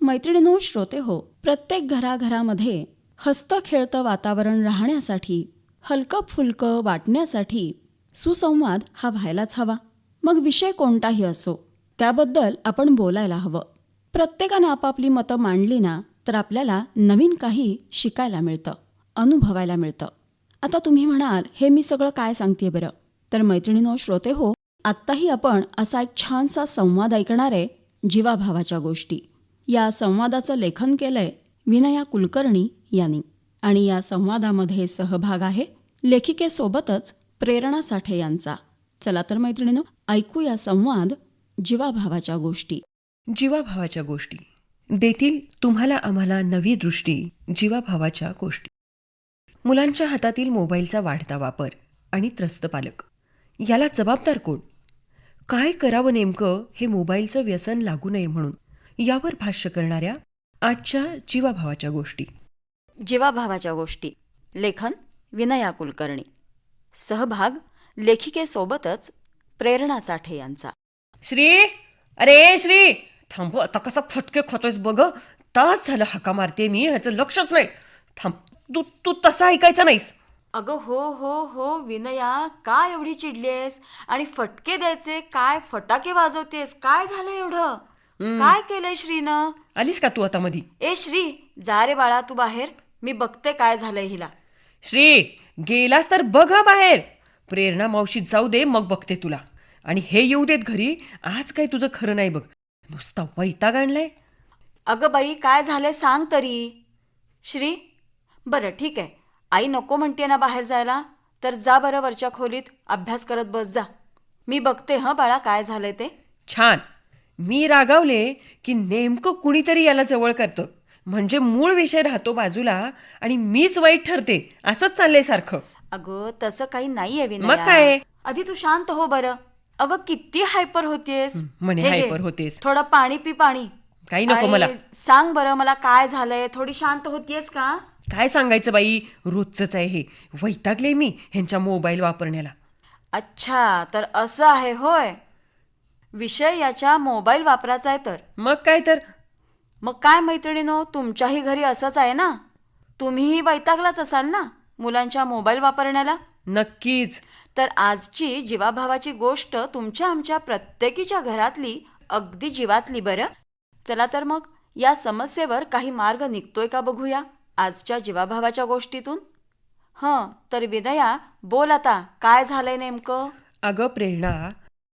मैत्रिणींनो, श्रोते हो, प्रत्येक घराघरामध्ये हसतं खेळतं वातावरण राहण्यासाठी, हलकं फुलकं वाटण्यासाठी सुसंवाद हा व्हायलाच हवा. मग विषय कोणताही असो, त्याबद्दल आपण बोलायला हवं. प्रत्येकाने आपापली मतं मांडली ना, तर आपल्याला नवीन काही शिकायला मिळतं, अनुभवायला मिळतं. आता तुम्ही म्हणाल, हे मी सगळं काय सांगते बरं? तर मैत्रिणींनो, श्रोते हो, आत्ताही आपण असा एक छानसा संवाद ऐकणार आहे, जीवाभावाच्या गोष्टी. या संवादाचं लेखन केलंय विनया कुलकर्णी यांनी आणि या संवादामध्ये सहभाग आहे लेखिकेसोबतच प्रेरणा साठे यांचा. चला तर मैत्रिणींनो, ऐकूया संवाद जीवाभावाच्या गोष्टी. जीवाभावाच्या गोष्टी देतील तुम्हाला आम्हाला नवी दृष्टी. जीवाभावाच्या गोष्टी. मुलांच्या हातातील मोबाईलचा वाढता वापर आणि त्रस्त पालक, याला जबाबदार कोण? काय करावं नेमकं हे मोबाईलचं व्यसन लागू नये म्हणून, यावर भाष्य करणाऱ्या आजच्या जीवाभावाच्या गोष्टी. जीवाभावाच्या गोष्टी. लेखन विनया कुलकर्णी. सहभाग लेखिकेसोबतच प्रेरणा साठे यांचा. श्री, अरे श्री, थांब, आता कसा फटके खोतोयस बघ. तास झालं हाका मारते मी, ह्याचं लक्षच नाही. थांब, तू तू तसा ऐकायचा नाहीस. अगं हो हो हो विनया, काय एवढी चिडलीयस आणि फटके द्यायचे काय, फटाके वाजवतेस, काय झालं एवढं? काय केलंय श्रीनं? आलीस का तू आता मधी? ए श्री, जा रे बाळा तू बाहेर, मी बघते काय झालंय हिला. श्री, गेलास तर बघ हं बाहेर. प्रेरणा मावशीत जाऊ दे, मग बघते तुला. आणि हे येऊ देत घरी. आज काय तुझं खरं नाही बघ. नुसता वैताग आणलाय. अगं बाई, काय झालंय सांग तरी. श्री, बरं ठीक आहे, आई नको म्हणते ना बाहेर जायला, तर जा बरं वरच्या खोलीत अभ्यास करत बस जा. मी बघते हं बाळा काय झालंय ते. छान. मी रागावले की नेमकं कुणीतरी याला जवळ करतं, म्हणजे मूळ विषय राहतो बाजूला आणि मीच वाईट ठरते. असंच चाललंय सारखं. अगं तसं काही नाहीये मग विनया. काय? आधी तू शांत हो बरं. अगं किती हायपर होतेस. म्हणे हे घे, हायपर होतेस. थोडं पाणी पी, पाणी. काही नको आणि मला. सांग बरं मला काय झालंय, थोडी शांत होतीयस का? काय सांगायचं बाई, रोजच आहे हे. वैतागले मी ह्यांच्या मोबाईल वापरण्याला. अच्छा, तर असं आहे होय. विषय याच्या मोबाईल वापराचा आहे तर. मग काय तर. मग काय मैत्रिणीनो, तुमच्याही घरी असंच आहे ना? तुम्हीही वैतागलाच असाल ना मुलांच्या मोबाईल वापरण्याला? नक्कीच. तर आजची जीवाभावाची गोष्ट तुमच्या आमच्या प्रत्येकीच्या घरातली, अगदी जीवातली बरं. चला तर मग या समस्येवर काही मार्ग निघतोय का बघूया आजच्या जीवाभावाच्या गोष्टीतून. तर विनया बोल आता, काय झालंय नेमकं? अगं प्रेरणा,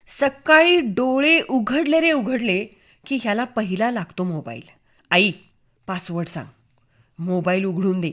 सकाळी डोळे उघडले रे उघडले की ह्याला पहिला लागतो मोबाईल. आई, पासवर्ड सांग. मोबाईल उघडून दे.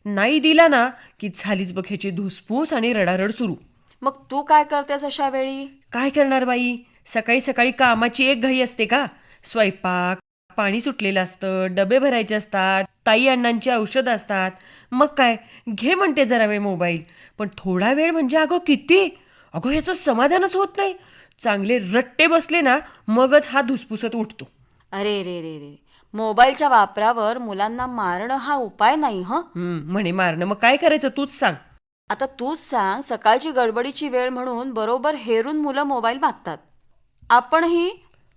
नाही दिला ना की झालीच बघ ह्याची धुसफूस आणि रडारड सुरू. मग तू काय करतेस अशा वेळी? काय करणार बाई, सकाळी सकाळी कामाची एक घाई असते का? स्वयंपाक, पाणी सुटलेलं असतं, डबे भरायचे असतात, ताई अण्णांची औषधं असतात. मग काय, घे म्हणते जरा वेळ मोबाईल. पण थोडा वेळ म्हणजे अगं किती? अगं ह्याचं समाधानच होत नाही. चांगले रट्टे बसले ना मगच हा धुसफुसत उठतो. अरे रे रे रे, मोबाईलच्या वापरावर मुलांना मारणं हा उपाय नाही. म्हणे मारणं, मग काय करायचं तूच सांग. आता तूच सांग, सकाळची गडबडीची वेळ म्हणून बरोबर हेरून मुलं मोबाईल मागतात. आपणही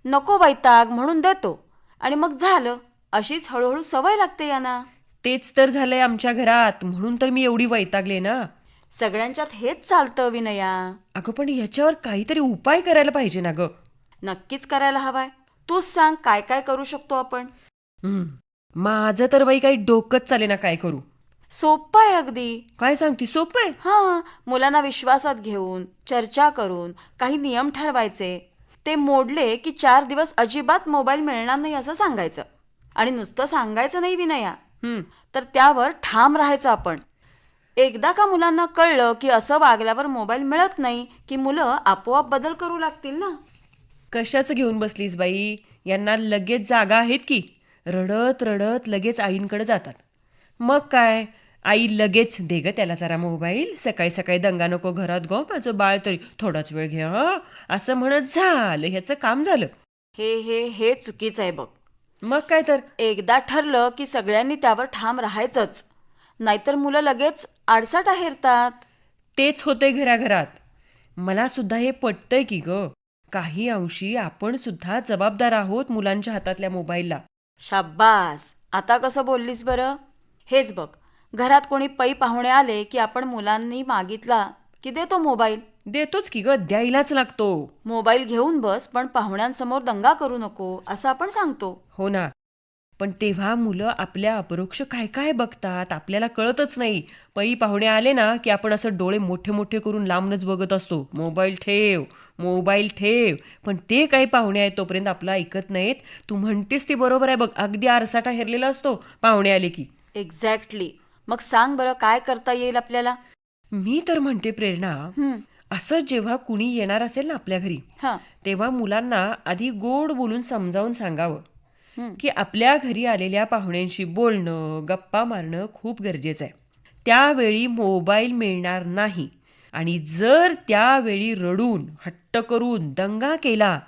नको वैताग म्हणून देतो आणि मग झालं. अशीच हळूहळू सवय लागते यांना. तेच तर झालंय आमच्या घरात, म्हणून तर मी एवढी वैतागले ना. सगळ्यांच्यात हेच चालतं विनया. अगं पण याच्यावर काहीतरी उपाय करायला पाहिजे ना ग. नक्कीच करायला हवाय. तूच सांग काय काय करू शकतो आपण. माझं तर बाई काही डोकंच चाले ना, काय करू. सोपं आहे अगदी. काय सांगती, सोपं आहे? मुलांना विश्वासात घेऊन चर्चा करून काही नियम ठरवायचे. ते मोडले की 4 दिवस अजिबात मोबाईल मिळणार नाही असं सांगायचं. आणि नुसतं सांगायचं नाही विनया, तर त्यावर ठाम राहायचं आपण. एकदा का मुलांना कळलं की असं वागल्यावर मोबाईल मिळत नाही की मुलं आपोआप बदल करू लागतील ना. कशाचं घेऊन बसलीस बाई, यांना लगेच जागा आहेत की. रडत रडत लगेच आईंकडे जातात. मग काय, आई लगेच दे ग त्याला जरा मोबाईल, सकाळी सकाळी दंगा नको घरात, गो माझं बाळ तरी थोडाच वेळ घे असं म्हणत झालं, ह्याचं काम झालं. हे हे हे चुकीचं आहे बघ. मग काय तर. एकदा ठरलं की सगळ्यांनी त्यावर ठाम राहायचंच, नाहीतर मुलं लगेच आडसाट आहेरतात. तेच होतंय घराघरात. मला सुद्धा हे पटतंय की ग. काही अंशी आपण सुद्धा जबाबदार आहोत मुलांच्या हातातल्या मोबाईलला. शाब्बास. आता कसं बोललीस बरं? हेच बघ, घरात कोणी पै पाहुणे आले की आपण मुलांनी मागितला की देतो मोबाईल. देतोच की ग, द्यायलाच लागतो. मोबाईल घेऊन बस, पण पाहुण्यांसमोर दंगा करू नको असं आपण सांगतो. हो ना. पण तेव्हा मुलं आपल्या अपरोक्ष काय काय बघतात आपल्याला कळतच नाही. पै पाहुणे आले ना की आपण असं डोळे मोठे मोठे करून लांबनच बघत असतो. मोबाईल ठेव, मोबाईल ठेव. पण ते काही पाहुणे आहेत तोपर्यंत आपलं ऐकत नाहीत. तू म्हणतेस ते बरोबर आहे बघ. अगदी आरसाटा हेरलेला असतो पाहुणे आले की. एक्झॅक्टली. मग सांग बरं, काय करता येईल आपल्याला? मी तर म्हणते प्रेरणा, हं, असं जेव्हा कुणी येणार असेल ना आपल्या घरी, हां, तेव्हा मुलांना आधी गोड बोलून समजावून सांगावं हं. की आपल्या घरी आलेल्या पाहुण्यांशी बोलणं, गप्पा मारणं खूप गरजेचं आहे. त्यावेळी मोबाईल मिळणार नाही. आणि जर त्यावेळी रडून, हट्ट करून, दंगा केला,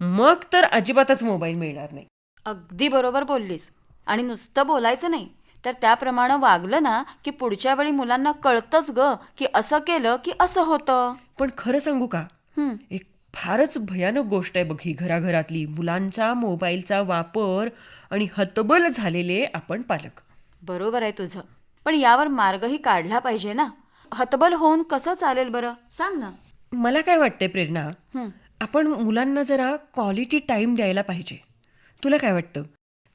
मग तर अजिबातच मोबाईल मिळणार नाही. अगदी बरोबर बोललीस. आणि नुसतं बोलायचं नाही, तर त्याप्रमाणे वागलं ना की पुढच्या वेळी मुलांना कळतंच ग की असं केलं की असं होतं. पण खरं सांगू का? हं, एक फारच भयानक गोष्ट आहे बघ ही घराघरातली. मुलांचा मोबाईलचा वापर आणि हतबल झालेले आपण पालक. बरोबर आहे तुझं. पण यावर मार्गही काढला पाहिजे ना. हतबल होऊन कसं चालेल बरं, सांग ना. मला काय वाटतंय प्रेरणा, हं. आपण मुलांना जरा क्वालिटी टाईम द्यायला पाहिजे. तुला काय वाटतं?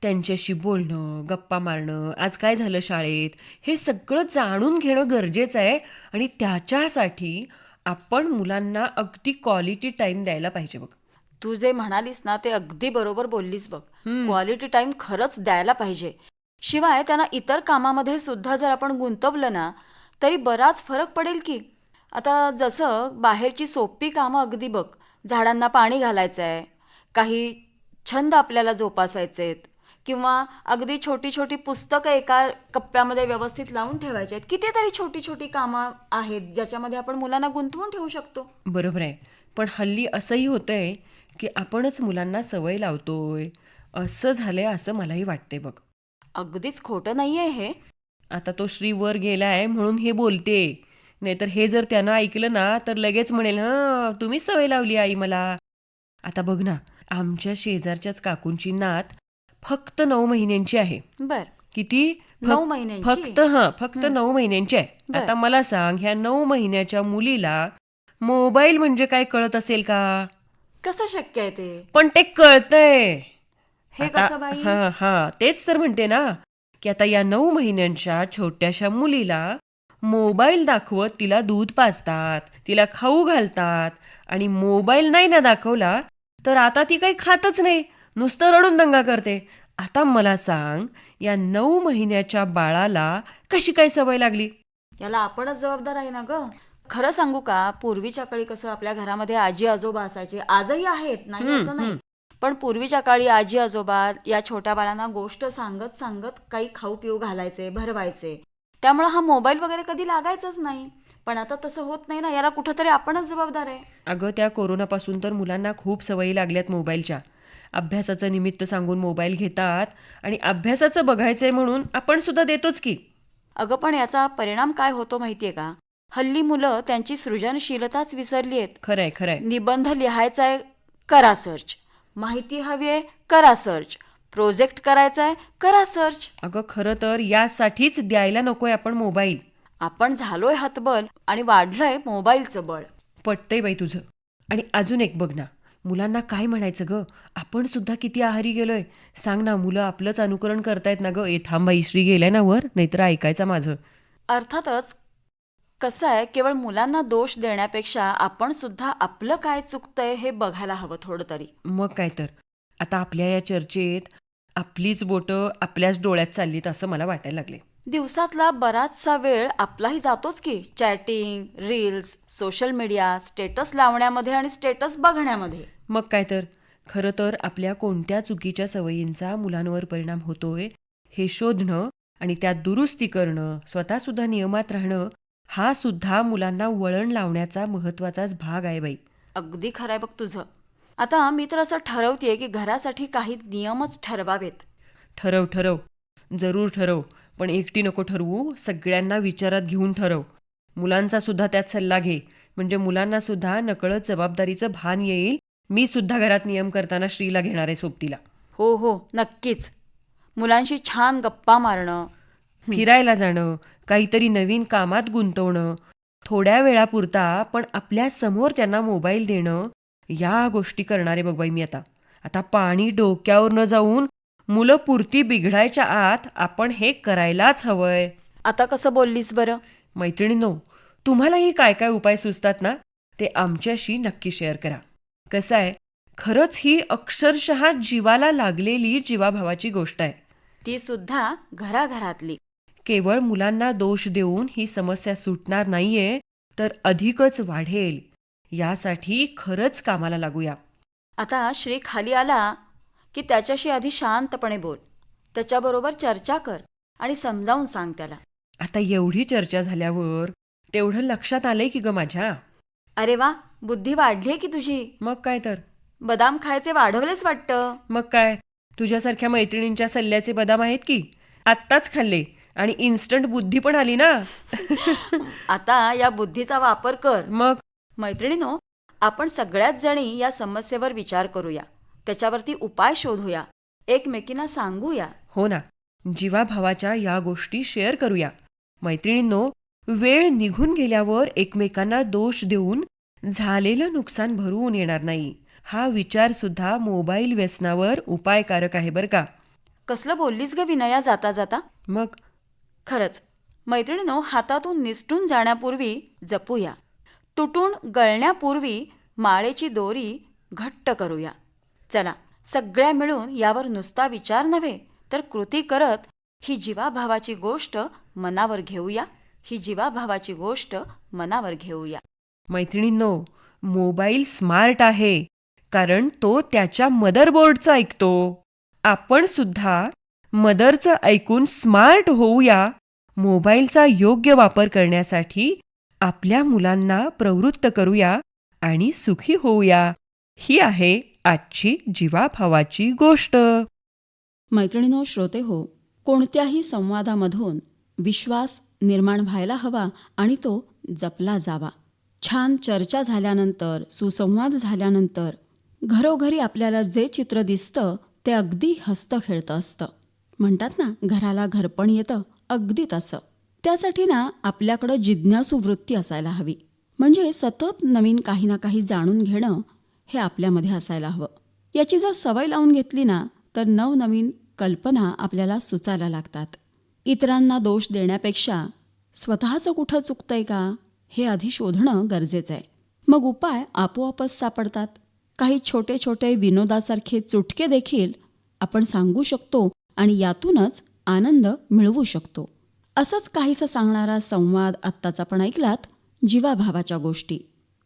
त्यांच्याशी बोलणं, गप्पा मारणं, आज काय झालं शाळेत, हे सगळं जाणून घेणं गरजेचं आहे. आणि त्याच्यासाठी आपण मुलांना अगदी क्वालिटी टाईम द्यायला पाहिजे बघ. तू जे म्हणालीस ना ते अगदी बरोबर बोललीस बघ. क्वालिटी टाइम खरंच द्यायला पाहिजे. शिवाय त्यांना इतर कामामध्ये सुद्धा जर आपण गुंतवलं ना तरी बराच फरक पडेल की. आता जसं बाहेरची सोपी कामं अगदी बघ, झाडांना पाणी घालायचं आहे, काही छंद आपल्याला जोपासायचे आहेत, किंवा अगदी छोटी छोटी पुस्तकं एका कप्प्यामध्ये व्यवस्थित लावून ठेवायची आहेत. कितीतरी छोटी छोटी कामं आहेत ज्याच्यामध्ये आपण मुलांना गुंतवून ठेवू शकतो. बरोबर आहे. पण हल्ली असंही होतंय की आपणच मुलांना सवय लावतोय. असं झालंय असं मलाही वाटते बघ. अगदीच खोटं नाहीये हे. आता तो श्री वर गेलाय म्हणून हे बोलते. नाहीतर हे जर त्यानं ऐकलं ना तर लगेच म्हणेल, हां तुम्हीच सवय लावली आई मला. आता बघ ना, आमच्या शेजारच्याच काकूंची नात फक्त 9 महिन्यांची आहे. बर. किती? 9 महिन्यांची? फक्त 9 महिन्यांची आहे. बर. आता मला सांग, ह्या 9 महिन्याच्या मुलीला मोबाईल म्हणजे काय कळत असेल का? कसं शक्य आहे ते? पण ते कळतंय. हे आता कसं बाई? हां, तेच तर म्हणते ना, की आता या 9 महिन्यांच्या छोट्याशा मुलीला मोबाईल दाखवत तिला दूध पाजतात, तिला खाऊ घालतात. आणि मोबाईल नाही ना दाखवला तर आता ती काही खातच नाही, नुसतं रडून दंगा करते. आता मला सांग, या 9 महिन्याच्या बाळाला कशी काय सवय लागली? याला आपणच जबाबदार आहे ना ग. खरं सांगू का, पूर्वीच्या काळी कसं आपल्या घरामध्ये आजी आजोबा असायचे, आजही आहेत, नाही असं नाही. पण पूर्वीच्या काळी आजी आजोबा या छोट्या बाळांना गोष्ट सांगत सांगत काही खाऊ पिऊ घालायचे, भरवायचे. त्यामुळे हा मोबाईल वगैरे कधी लागायचाच नाही. पण आता तसं होत नाही ना, याला कुठंतरी आपणच जबाबदार आहे. अगं, त्या कोरोनापासून तर मुलांना खूप सवयी लागल्यात मोबाईलच्या. अभ्यासाचं निमित्त सांगून मोबाईल घेतात आणि अभ्यासाचं बघायचंय म्हणून आपण सुद्धा देतोच की. अगं, पण याचा परिणाम काय होतो माहितीये का? हल्ली मुलं त्यांची सृजनशीलताच विसरली आहेत. खरंय. निबंध लिहायचा आहे, करा सर्च. माहिती हवी आहे, करा सर्च. प्रोजेक्ट करायचा आहे, करा सर्च. अगं, खरं तर यासाठीच द्यायला नकोय आपण मोबाईल. आपण झालोय हतबल आणि वाढलंय मोबाईलचं बळ. पटतंय बाई तुझं. आणि अजून एक बघ ना, मुलांना काय म्हणायचं ग? आपण सुद्धा किती आहारी गेलोय. सांग ना, मुलं आपलंच अनुकरण करतायत ना ग. थांब बाई, श्री गेलाय ना वर, नाहीतर ऐकायचं माझं. अर्थातच कसं आहे, केवळ मुलांना दोष देण्यापेक्षा आपण सुद्धा आपलं काय चुकतंय हे बघायला हवं थोडं तरी. मग काय तर. आता आपल्या या चर्चेत आपलीच बोटं आपल्याच डोळ्यात चाललीत असं मला वाटायला लागले. दिवसातला बराचसा वेळ आपलाही जातोच की chatting, reels, social media, status लावण्यामध्ये आणि स्टेटस बघण्यामध्ये. मग काय तर. खरं तर आपल्या कोणत्या चुकीच्या सवयींचा मुलांवर परिणाम होतोय हे शोधणं आणि त्यात दुरुस्ती करणं, स्वतःसुद्धा नियमात राहणं, हा सुद्धा मुलांना वळण लावण्याचा महत्त्वाचाच भाग आहे बाई. अगदी खरं आहे बघ तुझं. आता मी तर असं ठरवतेय की घरासाठी काही नियमच ठरवावेत. ठरव. जरूर ठरव. पण एकटी नको ठरवू, सगळ्यांना विचारात घेऊन ठरव. मुलांचा सुद्धा त्यात सल्ला घे, म्हणजे मुलांना सुद्धा नकळत जबाबदारीचं भान येईल. मी सुद्धा घरात नियम करताना श्रीला घेणार आहे सोबतीला. हो, नक्कीच. मुलांशी छान गप्पा मारणं. फिरायला जाणं, काहीतरी नवीन कामात गुंतवणं, थोड्या वेळापुरता पण आपल्या समोर त्यांना मोबाईल देणं, या गोष्टी करणारे बघ बाई मी आता. आता पाणी डोक्यावर न जाऊन मुलं पुरती बिघडायच्या आत आपण हे करायलाच हवंय. आता कसं बोललीस बरं? मैत्रिणींनो, तुम्हालाही काय काय उपाय सुचतात ना, ते आमच्याशी नक्की शेअर करा. कसं आहे, खरंच ही अक्षरशः जीवाला लागलेली जीवाभावाची गोष्ट आहे. ती सुद्धा घराघरातली. केवळ मुलांना दोष देऊन ही समस्या सुटणार नाहीये, तर अधिकच वाढेल. यासाठी खरंच कामाला लागूया. आता श्री खाली आला की त्याच्याशी आधी शांतपणे बोल. त्याच्याबरोबर चर्चा कर आणि समजावून सांग त्याला. आता एवढी चर्चा झाल्यावर तेवढं लक्षात आलंय की ग माझ्या. अरे वा, बुद्धी वाढलीये की तुझी. मग काय तर. बदाम खायचे वाढवलेच वाटतं. मग काय, तुझ्यासारख्या मैत्रिणींच्या सल्ल्याचे बदाम आहेत की, आत्ताच खाल्ले आणि इन्स्टंट बुद्धी पण आली ना. आता या बुद्धीचा वापर कर. मग मैत्रिणीनो, आपण सगळ्याच जणी या समस्येवर विचार करूया, त्याच्यावरती उपाय शोधूया, एकमेकींना सांगूया. हो ना, जीवाभावाच्या या गोष्टी शेअर करूया. मैत्रिणींनो, वेळ निघून गेल्यावर एकमेकांना दोष देऊन झालेलं नुकसान भरवून येणार नाही. हा विचार सुद्धा मोबाईल व्यसनावर उपायकारक आहे बरं का. कसलं बोललीस ग विनया जाता जाता. मग खरंच मैत्रिणीनो, हातातून निसटून जाण्यापूर्वी जपूया. तुटून गळण्यापूर्वी माळेची दोरी घट्ट करूया. चला, सगळ्या मिळून यावर नुसता विचार नव्हे तर कृती करत ही जीवाभावाची गोष्ट मनावर घेऊया. ही जीवाभावाची गोष्ट मनावर घेऊया. मैत्रिणींनो, मोबाईल स्मार्ट आहे कारण तो त्याच्या मदरबोर्डचं ऐकतो. आपण सुद्धा मदरचं ऐकून स्मार्ट होऊया. मोबाईलचा योग्य वापर करण्यासाठी आपल्या मुलांना प्रवृत्त करूया आणि सुखी होऊया. ही आहे आजची जीवाभावाची गोष्ट. मैत्रिणीनो, श्रोते हो, कोणत्याही संवादामधून विश्वास निर्माण व्हायला हवा आणि तो जपला जावा. छान चर्चा झाल्यानंतर, सुसंवाद झाल्यानंतर घरोघरी आपल्याला जे चित्र दिसतं ते अगदी हसतं खेळतं असतं. म्हणतात ना, घराला घरपण येतं, अगदी तसं. त्यासाठी ना आपल्याकडं जिज्ञासू वृत्ती असायला हवी. म्हणजे सतत नवीन काही ना काही जाणून घेणं हे आपल्यामध्ये असायला हवं. याची जर सवय लावून घेतली ना तर नवनवीन कल्पना आपल्याला सुचायला लागतात. इतरांना दोष देण्यापेक्षा स्वतःचं कुठं चुकतंय का हे आधी शोधणं गरजेचं आहे. मग उपाय आपोआपच सापडतात. काही छोटे छोटे विनोदासारखे चुटके देखील आपण सांगू शकतो आणि यातूनच आनंद मिळवू शकतो. असंच काहीसं सांगणारा संवाद आत्ताच आपण ऐकलात, जीवाभावाच्या गोष्टी.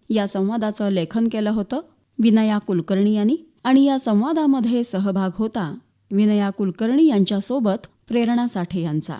या संवादाचं लेखन केलं होतं विनया कुलकर्णी यांनी आणि या संवादामध्ये सहभाग होता विनया कुलकर्णी यांच्यासोबत प्रेरणा साठे यांचा.